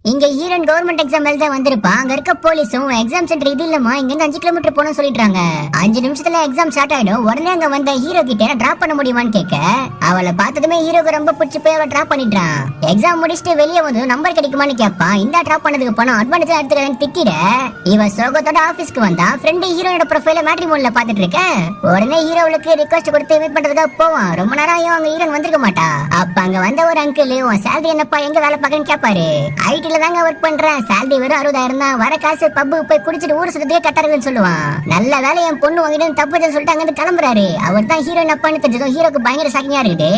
இங்க ஹீரோன் government exam எழுத வந்திருப்பா. அங்க இருக்க போலீஸும் எக்ஸாம் சென்டர் இது இல்லமா, இங்க இருந்து 5 கிலோமீட்டர் போகணும் சொல்லிட்டாங்க. 5 நிமிஷத்துல எக்ஸாம் ஸ்டார்ட் ஆயிடும். உடனே அங்க வந்த ஹீரோ கிட்ட டிராப் பண்ண முடியுமான்னு கேட்க, அவளை பார்த்ததுமே ஹீரோக்கு ரொம்ப பிடிச்சி போய் அவளை டிராப் பண்ணிட்டான். எக்ஸாம் முடிச்சுட்டு வெளியே வந்து நம்பர் கிடைக்குமான்னு கேட்பான். இந்த டிராப் பண்ணதுக்கு பணம் அட்வான்ஸ் எடுத்துக்கிறேன்னு திட்டிட, இவ சோகத்தோட ஆபீஸ்க்கு வந்தா ஃப்ரெண்ட் ஹீரோனோட ப்ரொஃபைல மேட்ரிமோன்ல பாத்துட்டு இருக்க. உடனே ஹீரோவுக்கு ரிக்வெஸ்ட் கொடுத்து மீட் பண்றதுக்காக போவான். ரொம்ப நேரம் ஆயும் அங்க ஹீரோன் வந்திருக்க மாட்டா. அப்ப அங்க வந்த ஒரு அங்கிள், உன் சேலரி என்னப்பா, எங்க வேலை பார்க்கன்னு கேட்பாரு. ஐடில தாங்க ஒர்க் பண்றேன், சேலரி வெறும் 60,000 தான், வர காசு பப்பு போய் குடிச்சிட்டு ஊர் சுத்தத்தையே கட்டாருன்னு சொல்லுவான். நல்ல வேலை என் பொண்ணு வாங்கிட்டு தப்புன்னு சொல்லிட்டு அங்க இருந்து கிளம்புறாரு. அவர் தான் ஹீரோயின் அப்பான்னு தெரிஞ்சதும் ஹீரோக்கு பயங்கர ஷாக்கிங்கா இருக்குது.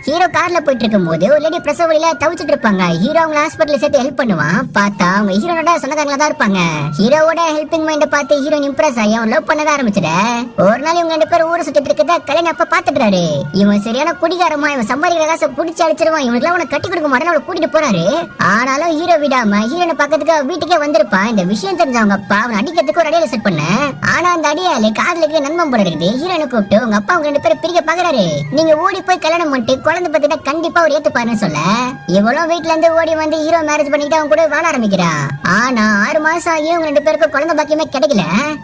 ஹீரோ கார்ல போயிட்டு இருக்கும் போது ஒரு லேடி பிரசவ வலியில தவிச்சிட்டு இருப்பாங்க. ஹீரோ அவங்க ஹாஸ்பிட்டல் சேர்த்து ஹெல்ப் பண்ணுவான். பார்த்தா அவங்க ஹீரோனோட சொந்தக்காரங்களா தான் இருப்பாங்க. ஹீரோவோட ஹெல்பிங் மைண்ட பார்த்து ஹீரோயின் இம்ப்ரெஸ் ஆகி அவன் லவ் பண்ண ஆரம்பிச்சிட, ஒரு நாள் இவங்க 2 பேரும் ஊர் சுத்திட்டு இருக்கத கல்யாணம் அப்ப பாத்துட்டாரு. இவன் சரியான குடிகாரமா, இவன் சம்பாதிக்கிற காசை குடிச்சு அடிச்சிருவான். இவனுக்கு அவனை கட்டி கொடுக்க மாட்டேன்னு அவளை கூட்டிட்டு போறாரு. ஆனாலும் ஹீரோ விடாம ஹீரோனை பக்கத்துக்கு வீட்டுக்கே வந்திருப்பான். இந்த விஷயம் தெரிஞ்சவங்க அப்பா அவன் அடிக்கிறதுக்கு ஒரு அடியில செட் பண்ண, ஆனா அந்த அடியாலே காதலுக்கு நன்மம் போல இருக்குது. ஹீரோனை கூப்பிட்டு உங்க அப்பா அவங்க 2 பேரும் பிரிக்க பாக்குறாரு. நீங்க ஓடி போய் கல்யாணம் பண்ணிட்டு குழந்தை பத்திட்டா கண்டிப்பா ஒரு ஏத்துப்பாருன்னு சொல்ல, இவ்வளவு வீட்டுல இருந்து ஓடி வந்து ஹீரோ மேரேஜ் பண்ணிட்டு அவன் கூட வாழ ஆரம்பிக்கிறான். ஆனா 6 மாசம் ஆகி இவங்க 2 பேருக்கு குழந்தை பாக்கியமே கிடைக்கல.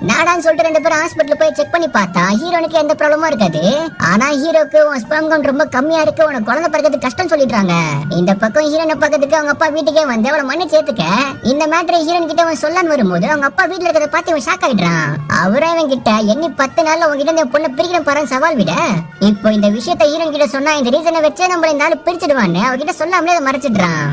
நாடான்னு சொல்லிட்டு 2 பேரும் ஹாஸ்பிட்டல் போய் செக் பண்ணி பார்த்தா ஹீரோனுக்கு எந்த ப்ராப்ளமும் இருக்காது. ஆனா ஹீரோக்கு உன் ஸ்பெர்ம் கவுண்ட் ரொம்ப கம்மியா இருக்கு, உனக்கு குழந்தை பிறக்கிறது கஷ்டம் சொல்லிடுறாங்க. இந்த பக்கம் ஹீரோனை பக்கத்துக்கு அவங்க அப்பா வீட்டுக்கே வந்து அவளை மண்ணு சேர்த்துக்க, இந்த மேட்டரை ஹீரோன் கிட்ட அவன் சொல்லான்னு வரும்போது அவங்க அப்பா வீட்டுல இருக்கிறத பார்த்து இவன் ஷாக் ஆயிடுறான். அவரே இவன் கிட்ட எண்ணி 10 நாள்ல உங்ககிட்ட இந்த பொண்ணை பிரிக்கிற பாரு சவால் விட, இப்போ இந்த விஷயத்த ஹீரோன் கிட்ட சொன்னா இந்த ரீசனை வச்சே நம்மள இந்த ஆளு பிரிச்சிடுவான்னு அவகிட்ட சொல்லாமலே அதை மறைச்சிடுறான்.